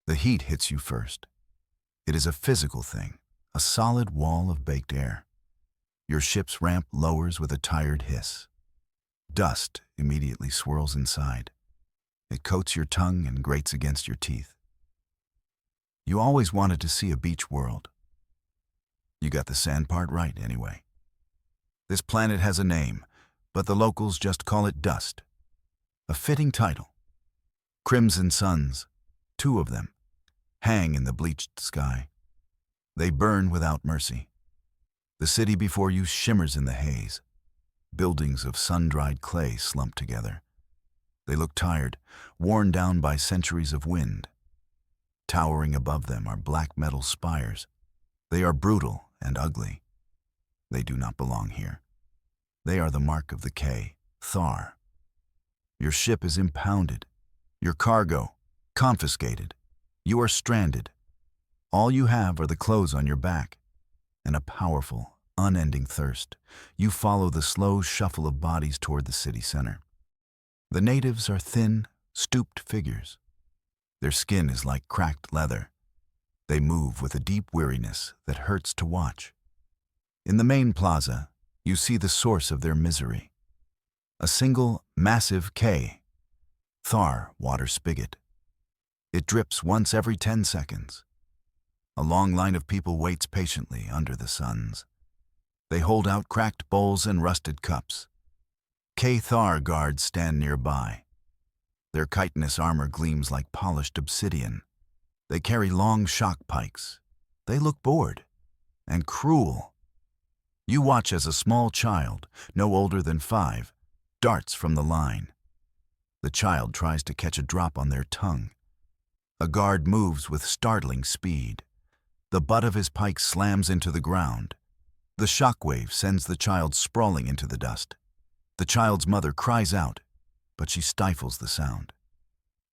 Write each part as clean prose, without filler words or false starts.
The heat hits you first. It is a physical thing, a solid wall of baked air. Your ship's ramp lowers with a tired hiss. Dust immediately swirls inside. It coats your tongue and grates against your teeth. You always wanted to see a beach world. You got the sand part right, anyway. This planet has a name, but the locals just call it dust. A fitting title. Crimson suns, 2 of them, hang in the bleached sky. They burn without mercy. The city before you shimmers in the haze. Buildings of sun-dried clay slump together. They look tired, worn down by centuries of wind. Towering above them are black metal spires. They are brutal and ugly. They do not belong here. They are the mark of the K, Thar. Your ship is impounded. Your cargo, confiscated. You are stranded. All you have are the clothes on your back and a powerful, unending thirst. You follow the slow shuffle of bodies toward the city center. The natives are thin, stooped figures. Their skin is like cracked leather. They move with a deep weariness that hurts to watch. In the main plaza, you see the source of their misery. A single, massive K, Thar water spigot. It drips once every 10 seconds. A long line of people waits patiently under the suns. They hold out cracked bowls and rusted cups. K-Thar guards stand nearby. Their chitinous armor gleams like polished obsidian. They carry long shock pikes. They look bored and cruel. You watch as a small child, no older than 5, darts from the line. The child tries to catch a drop on their tongue. A guard moves with startling speed. The butt of his pike slams into the ground. The shockwave sends the child sprawling into the dust. The child's mother cries out, but she stifles the sound.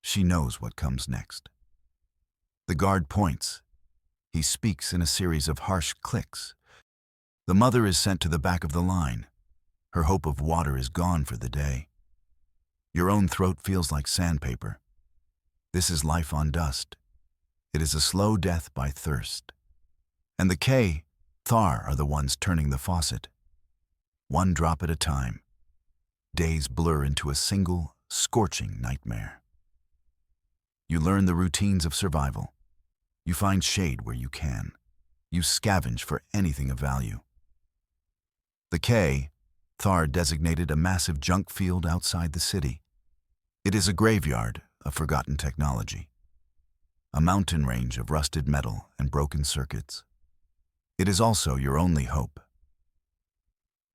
She knows what comes next. The guard points. He speaks in a series of harsh clicks. The mother is sent to the back of the line. Her hope of water is gone for the day. Your own throat feels like sandpaper. This is life on dust. It is a slow death by thirst. And the K, Thar are the ones turning the faucet. One drop at a time. Days blur into a single, scorching nightmare. You learn the routines of survival. You find shade where you can. You scavenge for anything of value. The K, Thar designated a massive junk field outside the city. It is a graveyard of forgotten technology. A mountain range of rusted metal and broken circuits. It is also your only hope.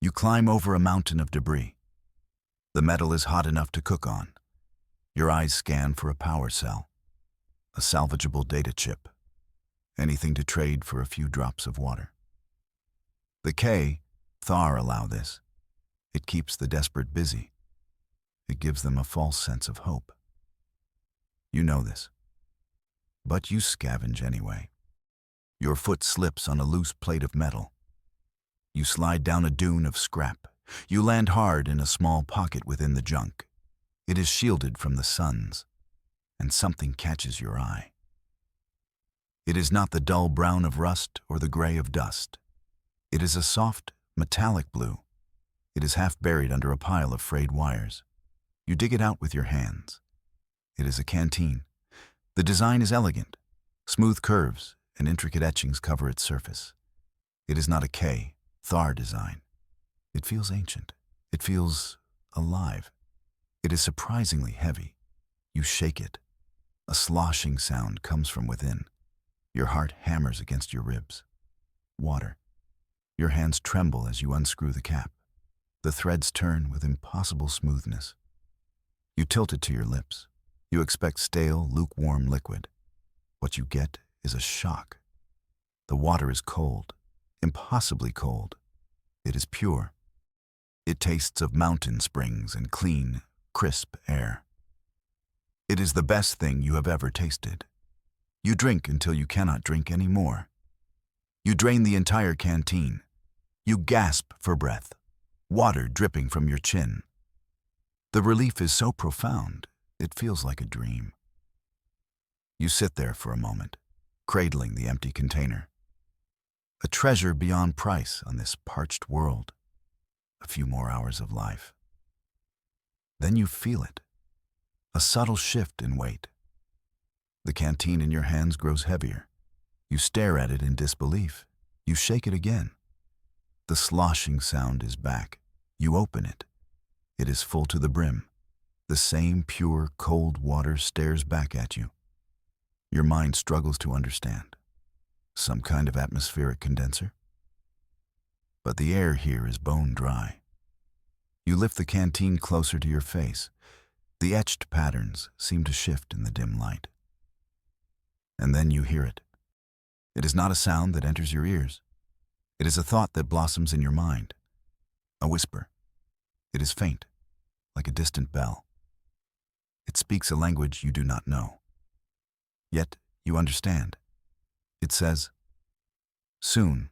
You climb over a mountain of debris. The metal is hot enough to cook on. Your eyes scan for a power cell, a salvageable data chip, anything to trade for a few drops of water. The K, Thar allow this. It keeps the desperate busy. It gives them a false sense of hope. You know this. But you scavenge anyway. Your foot slips on a loose plate of metal. You slide down a dune of scrap. You land hard in a small pocket within the junk. It is shielded from the suns, and something catches your eye. It is not the dull brown of rust or the gray of dust. It is a soft, metallic blue. It is half buried under a pile of frayed wires. You dig it out with your hands. It is a canteen. The design is elegant. Smooth curves and intricate etchings cover its surface. It is not a K, Thar design. It feels ancient. It feels alive. It is surprisingly heavy. You shake it. A sloshing sound comes from within. Your heart hammers against your ribs. Water. Your hands tremble as you unscrew the cap. The threads turn with impossible smoothness. You tilt it to your lips. You expect stale, lukewarm liquid. What you get is a shock. The water is cold, impossibly cold. It is pure. It tastes of mountain springs and clean, crisp air. It is the best thing you have ever tasted. You drink until you cannot drink any more. You drain the entire canteen. You gasp for breath, water dripping from your chin. The relief is so profound, it feels like a dream. You sit there for a moment, cradling the empty container. A treasure beyond price on this parched world. A few more hours of life. Then you feel it. A subtle shift in weight. The canteen in your hands grows heavier. You stare at it in disbelief. You shake it again. The sloshing sound is back. You open it. It is full to the brim. The same pure, cold water stares back at you. Your mind struggles to understand. Some kind of atmospheric condenser? But the air here is bone dry. You lift the canteen closer to your face. The etched patterns seem to shift in the dim light. And then you hear it. It is not a sound that enters your ears. It is a thought that blossoms in your mind. A whisper. It is faint, like a distant bell. It speaks a language you do not know. Yet you understand. It says, soon.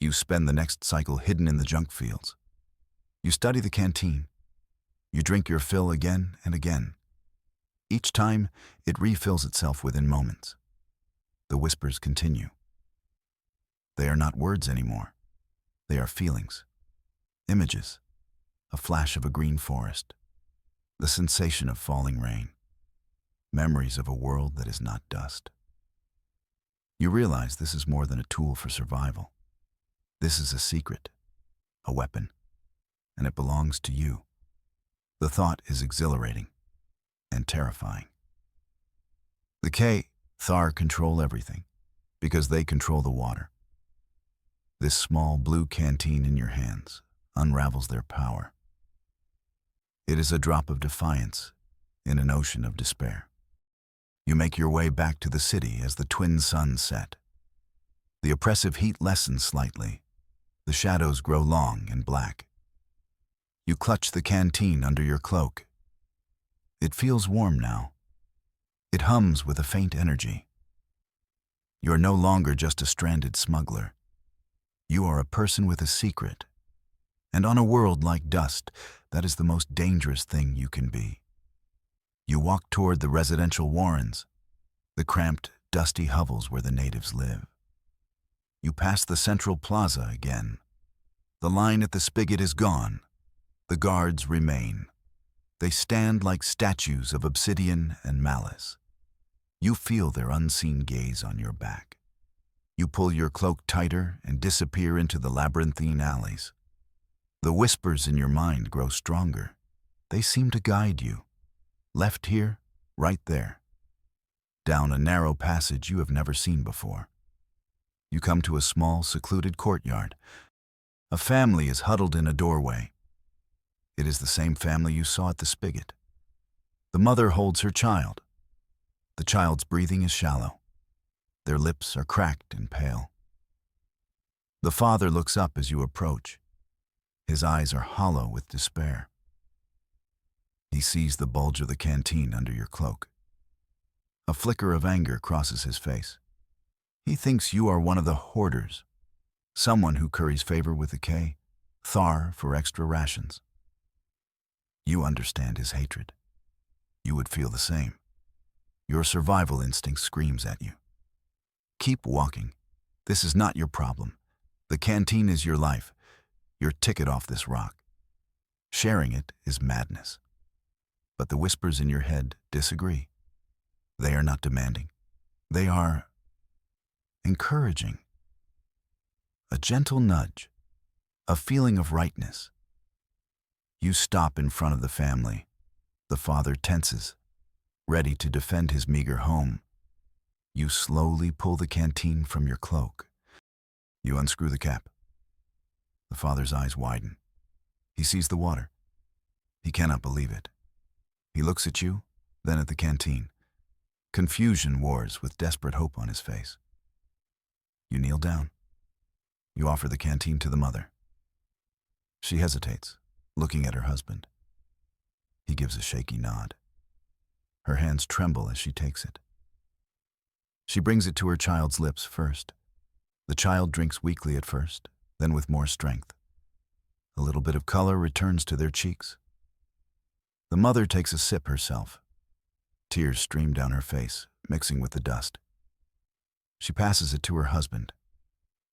You spend the next cycle hidden in the junk fields. You study the canteen. You drink your fill again and again. Each time, it refills itself within moments. The whispers continue. They are not words anymore. They are feelings, images, a flash of a green forest, the sensation of falling rain, memories of a world that is not dust. You realize this is more than a tool for survival. This is a secret, a weapon, and it belongs to you. The thought is exhilarating and terrifying. The Thar control everything because they control the water. This small blue canteen in your hands unravels their power. It is a drop of defiance in an ocean of despair. You make your way back to the city as the twin suns set. The oppressive heat lessens slightly. The shadows grow long and black. You clutch the canteen under your cloak. It feels warm now. It hums with a faint energy. You are no longer just a stranded smuggler. You are a person with a secret. And on a world like dust, that is the most dangerous thing you can be. You walk toward the residential warrens, the cramped, dusty hovels where the natives live. You pass the central plaza again. The line at the spigot is gone. The guards remain. They stand like statues of obsidian and malice. You feel their unseen gaze on your back. You pull your cloak tighter and disappear into the labyrinthine alleys. The whispers in your mind grow stronger. They seem to guide you. Left here, right there. Down a narrow passage you have never seen before. You come to a small, secluded courtyard. A family is huddled in a doorway. It is the same family you saw at the spigot. The mother holds her child. The child's breathing is shallow. Their lips are cracked and pale. The father looks up as you approach. His eyes are hollow with despair. He sees the bulge of the canteen under your cloak. A flicker of anger crosses his face. He thinks you are one of the hoarders, someone who curries favor with the Thar for extra rations. You understand his hatred. You would feel the same. Your survival instinct screams at you. Keep walking. This is not your problem. The canteen is your life, your ticket off this rock. Sharing it is madness. But the whispers in your head disagree. They are not demanding. They are encouraging. A gentle nudge, a feeling of rightness. You stop in front of the family. The father tenses, ready to defend his meager home. You slowly pull the canteen from your cloak. You unscrew the cap. The father's eyes widen. He sees the water. He cannot believe it. He looks at you, then at the canteen. Confusion wars with desperate hope on his face. You kneel down. You offer the canteen to the mother. She hesitates, looking at her husband. He gives a shaky nod. Her hands tremble as she takes it. She brings it to her child's lips first. The child drinks weakly at first, then with more strength. A little bit of color returns to their cheeks. The mother takes a sip herself. Tears stream down her face, mixing with the dust. She passes it to her husband.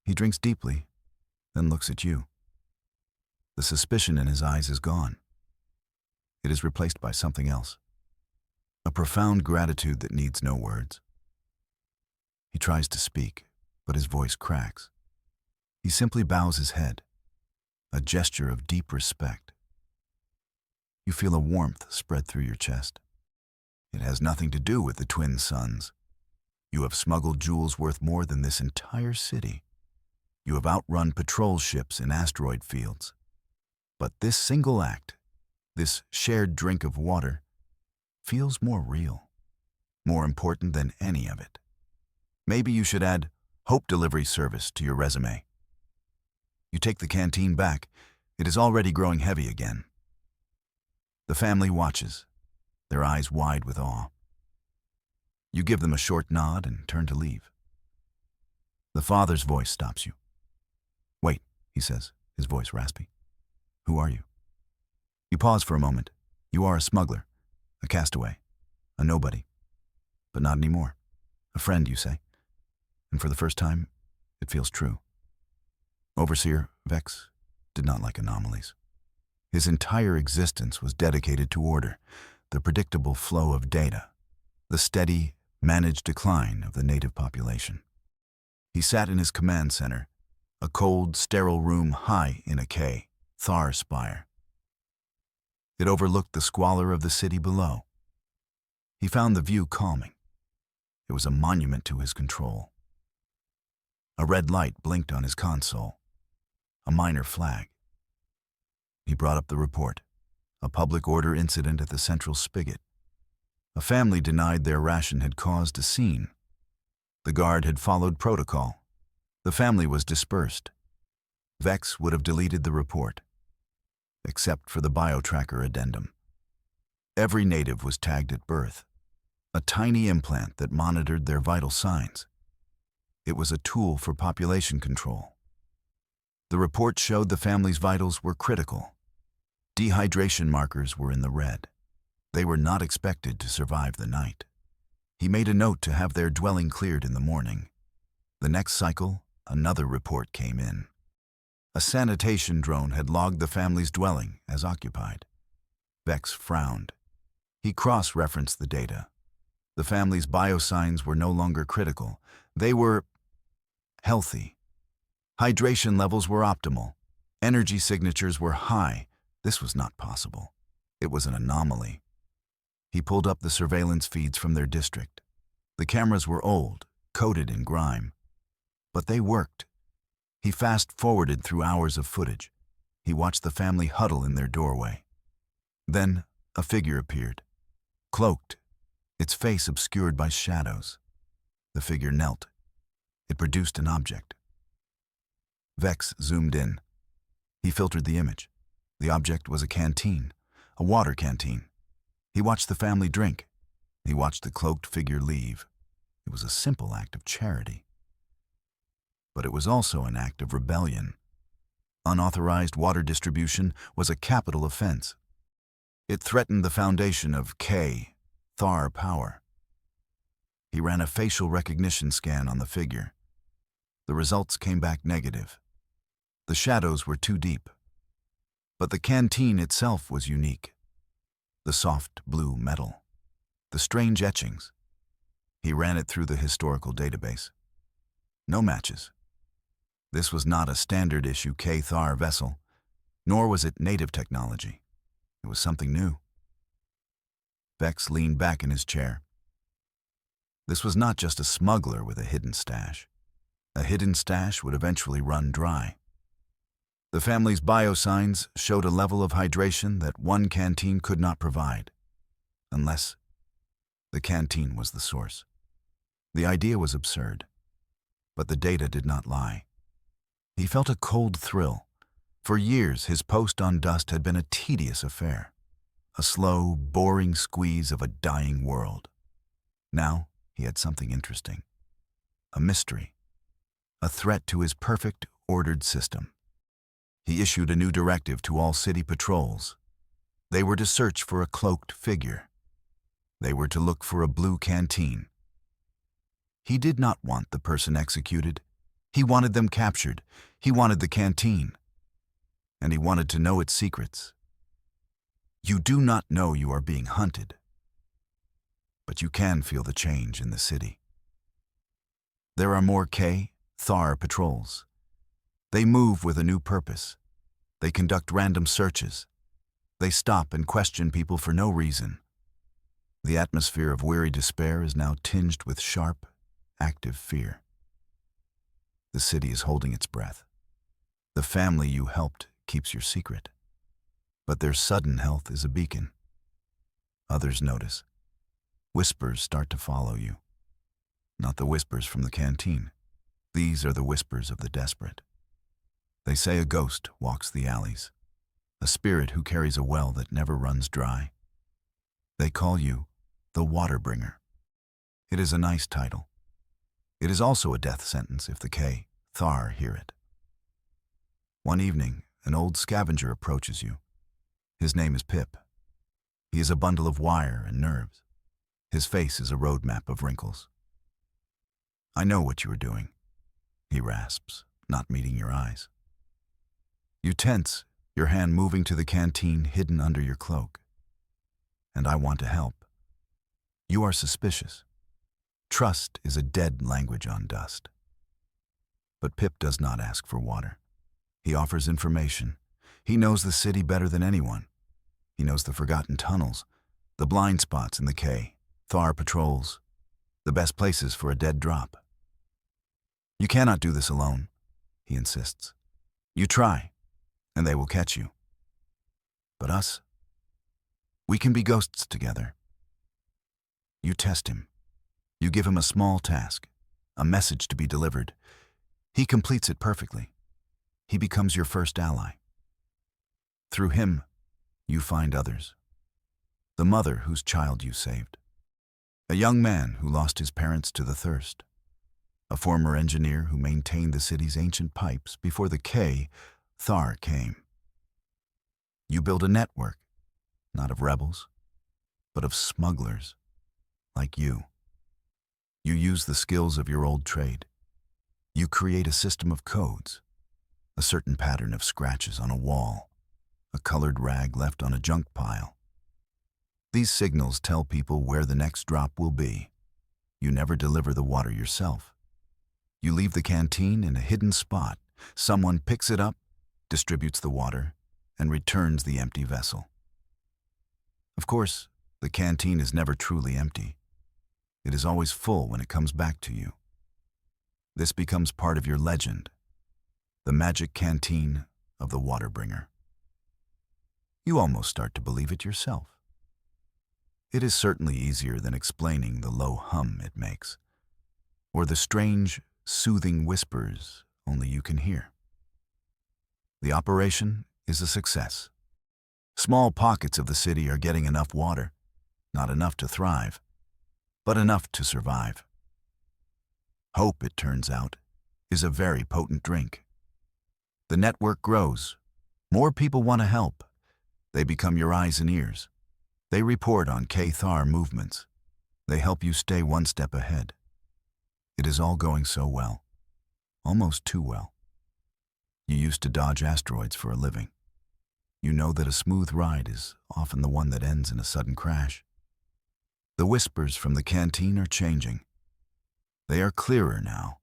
He drinks deeply, then looks at you. The suspicion in his eyes is gone. It is replaced by something else. A profound gratitude that needs no words. He tries to speak, but his voice cracks. He simply bows his head, a gesture of deep respect. You feel a warmth spread through your chest. It has nothing to do with the twin sons. You have smuggled jewels worth more than this entire city. You have outrun patrol ships in asteroid fields. But this single act, this shared drink of water, feels more real, more important than any of it. Maybe you should add Hope Delivery Service to your resume. You take the canteen back. It is already growing heavy again. The family watches, their eyes wide with awe. You give them a short nod and turn to leave. The father's voice stops you. "Wait," he says, his voice raspy. "Who are you?" You pause for a moment. You are a smuggler, a castaway, a nobody. But not anymore. A friend, you say. And for the first time, it feels true. Overseer Vex did not like anomalies. His entire existence was dedicated to order, the predictable flow of data, the steady, managed decline of the native population. He sat in his command center, a cold, sterile room high in a K, Thar spire. It overlooked the squalor of the city below. He found the view calming. It was a monument to his control. A red light blinked on his console, a minor flag. He brought up the report, a public order incident at the central spigot. A family denied their ration had caused a scene. The guard had followed protocol. The family was dispersed. Vex would have deleted the report, except for the biotracker addendum. Every native was tagged at birth, a tiny implant that monitored their vital signs. It was a tool for population control. The report showed the family's vitals were critical. Dehydration markers were in the red. They were not expected to survive the night. He made a note to have their dwelling cleared in the morning. The next cycle, another report came in. A sanitation drone had logged the family's dwelling as occupied. Vex frowned. He cross-referenced the data. The family's biosigns were no longer critical. They were healthy. Hydration levels were optimal. Energy signatures were high. This was not possible. It was an anomaly. He pulled up the surveillance feeds from their district. The cameras were old, coated in grime. But they worked. He fast-forwarded through hours of footage. He watched the family huddle in their doorway. Then a figure appeared, cloaked, its face obscured by shadows. The figure knelt. It produced an object. Vex zoomed in. He filtered the image. The object was a canteen, a water canteen. He watched the family drink. He watched the cloaked figure leave. It was a simple act of charity. But it was also an act of rebellion. Unauthorized water distribution was a capital offense. It threatened the foundation of K, Thar power. He ran a facial recognition scan on the figure. The results came back negative. The shadows were too deep. But the canteen itself was unique. The soft blue metal, the strange etchings. He ran it through the historical database. No matches. This was not a standard-issue K-Thar vessel, nor was it native technology. It was something new. Vex leaned back in his chair. This was not just a smuggler with a hidden stash. A hidden stash would eventually run dry. The family's biosigns showed a level of hydration that one canteen could not provide, unless the canteen was the source. The idea was absurd, but the data did not lie. He felt a cold thrill. For years, his post on Dust had been a tedious affair, a slow, boring squeeze of a dying world. Now, he had something interesting, a mystery, a threat to his perfect, ordered system. He issued a new directive to all city patrols. They were to search for a cloaked figure. They were to look for a blue canteen. He did not want the person executed. He wanted them captured. He wanted the canteen. And he wanted to know its secrets. You do not know you are being hunted, but you can feel the change in the city. There are more Thar patrols. They move with a new purpose. They conduct random searches. They stop and question people for no reason. The atmosphere of weary despair is now tinged with sharp, active fear. The city is holding its breath. The family you helped keeps your secret. But their sudden health is a beacon. Others notice. Whispers start to follow you. Not the whispers from the canteen. These are the whispers of the desperate. They say a ghost walks the alleys, a spirit who carries a well that never runs dry. They call you the Water Bringer. It is a nice title. It is also a death sentence if the Thar hear it. One evening, an old scavenger approaches you. His name is Pip. He is a bundle of wire and nerves. His face is a roadmap of wrinkles. "I know what you are doing," he rasps, not meeting your eyes. You tense, your hand moving to the canteen hidden under your cloak. "And I want to help." You are suspicious. Trust is a dead language on dust. But Pip does not ask for water. He offers information. He knows the city better than anyone. He knows the forgotten tunnels, the blind spots in the Thar patrols, the best places for a dead drop. "You cannot do this alone," he insists. "You try, and they will catch you. But us, we can be ghosts together." You test him. You give him a small task, a message to be delivered. He completes it perfectly. He becomes your first ally. Through him, you find others. The mother whose child you saved. A young man who lost his parents to the thirst. A former engineer who maintained the city's ancient pipes before the Thar came. You build a network, not of rebels, but of smugglers, like you. You use the skills of your old trade. You create a system of codes, a certain pattern of scratches on a wall, a colored rag left on a junk pile. These signals tell people where the next drop will be. You never deliver the water yourself. You leave the canteen in a hidden spot. Someone picks it up, distributes the water, and returns the empty vessel. Of course, the canteen is never truly empty. It is always full when it comes back to you. This becomes part of your legend, the magic canteen of the Water Bringer. You almost start to believe it yourself. It is certainly easier than explaining the low hum it makes, or the strange, soothing whispers only you can hear. The operation is a success. Small pockets of the city are getting enough water, not enough to thrive, but enough to survive. Hope, it turns out, is a very potent drink. The network grows. More people want to help. They become your eyes and ears. They report on Thar movements. They help you stay one step ahead. It is all going so well, almost too well. You used to dodge asteroids for a living. You know that a smooth ride is often the one that ends in a sudden crash. The whispers from the canteen are changing. They are clearer now,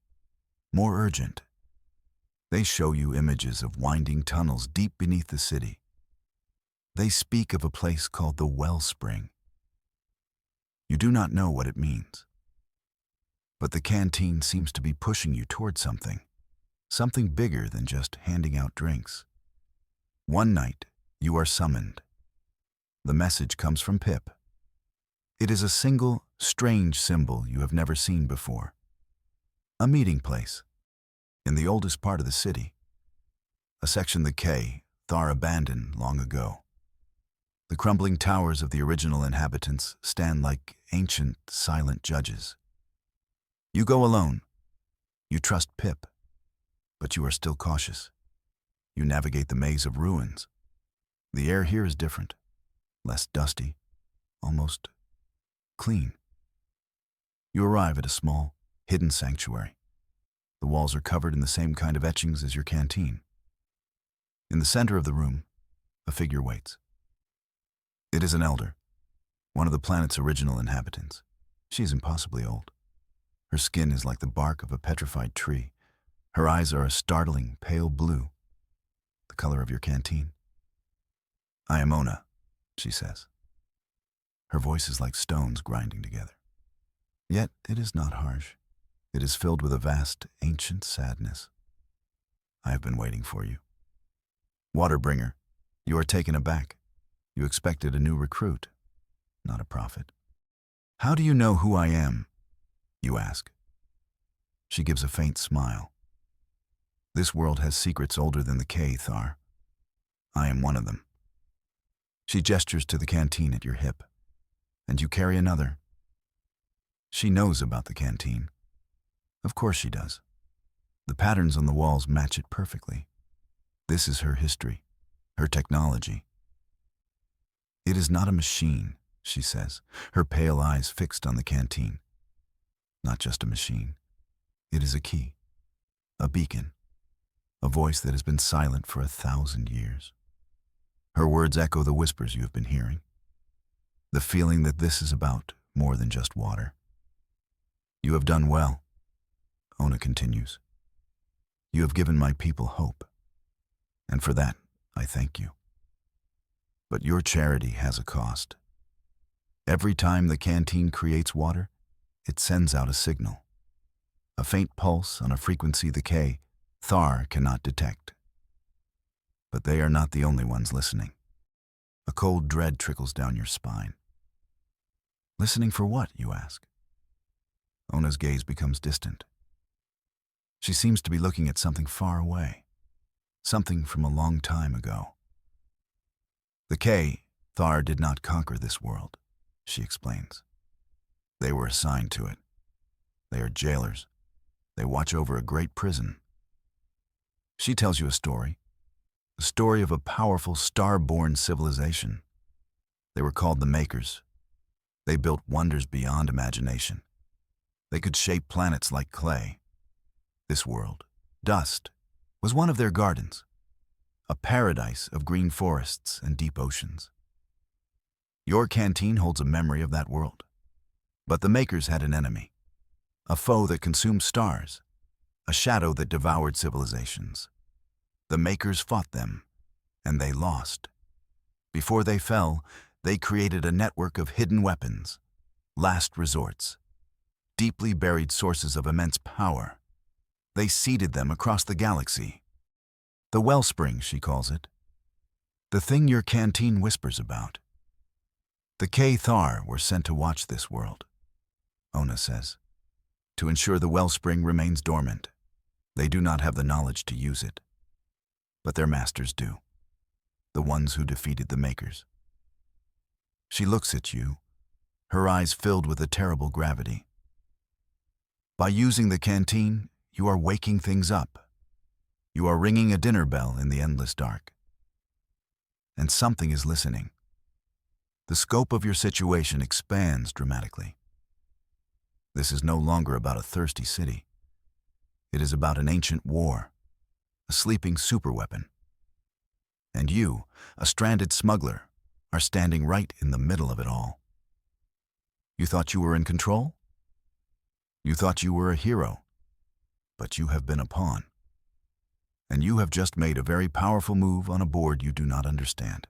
more urgent. They show you images of winding tunnels deep beneath the city. They speak of a place called the Wellspring. You do not know what it means. But the canteen seems to be pushing you toward something bigger than just handing out drinks. One night, you are summoned. The message comes from Pip. It is a single, strange symbol you have never seen before. A meeting place, in the oldest part of the city. A section the Thar abandoned long ago. The crumbling towers of the original inhabitants stand like ancient, silent judges. You go alone. You trust Pip, but you are still cautious. You navigate the maze of ruins. The air here is different, less dusty, almost clean. You arrive at a small, hidden sanctuary. The walls are covered in the same kind of etchings as your canteen. In the center of the room, a figure waits. It is an elder, one of the planet's original inhabitants. She is impossibly old. Her skin is like the bark of a petrified tree. Her eyes are a startling pale blue, the color of your canteen. "I am Ona," she says. Her voice is like stones grinding together. Yet it is not harsh. It is filled with a vast, ancient sadness. "I have been waiting for you. Waterbringer, you are taken aback. You expected a new recruit, not a prophet. How do you know who I am?" you ask. She gives a faint smile. "This world has secrets older than the K, Thar. I am one of them." She gestures to the canteen at your hip. "And you carry another." She knows about the canteen. Of course she does. The patterns on the walls match it perfectly. This is her history, her technology. "It is not a machine," she says, her pale eyes fixed on the canteen. "Not just a machine. It is a key, a beacon, a voice that has been silent for 1,000 years. Her words echo the whispers you have been hearing, the feeling that this is about more than just water. "You have done well," Ona continues. "You have given my people hope, and for that I thank you. But your charity has a cost. Every time the canteen creates water, it sends out a signal, a faint pulse on a frequency the K, Thar, cannot detect. But they are not the only ones listening. A cold dread trickles down your spine. Listening for what, you ask? Ona's gaze becomes distant. She seems to be looking at something far away, something from a long time ago. "The K, Thar, did not conquer this world," she explains. "They were assigned to it. They are jailers. They watch over a great prison." She tells you a story of a powerful star-born civilization. They were called the Makers. They built wonders beyond imagination. They could shape planets like clay. This world, dust, was one of their gardens, a paradise of green forests and deep oceans. Your canteen holds a memory of that world. But the Makers had an enemy, a foe that consumed stars, a shadow that devoured civilizations. The Makers fought them, and they lost. Before they fell, they created a network of hidden weapons, last resorts, deeply buried sources of immense power. They seeded them across the galaxy. The wellspring, she calls it. The thing your canteen whispers about. The K Thar were sent to watch this world, Ona says, to ensure the wellspring remains dormant. They do not have the knowledge to use it. But their masters do, the ones who defeated the Makers. She looks at you, her eyes filled with a terrible gravity. By using the canteen, you are waking things up. You are ringing a dinner bell in the endless dark. And something is listening. The scope of your situation expands dramatically. This is no longer about a thirsty city. It is about an ancient war, a sleeping superweapon. And you, a stranded smuggler, are standing right in the middle of it all. You thought you were in control? You thought you were a hero, but you have been a pawn. And you have just made a very powerful move on a board you do not understand.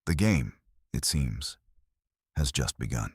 The game, it seems, has just begun.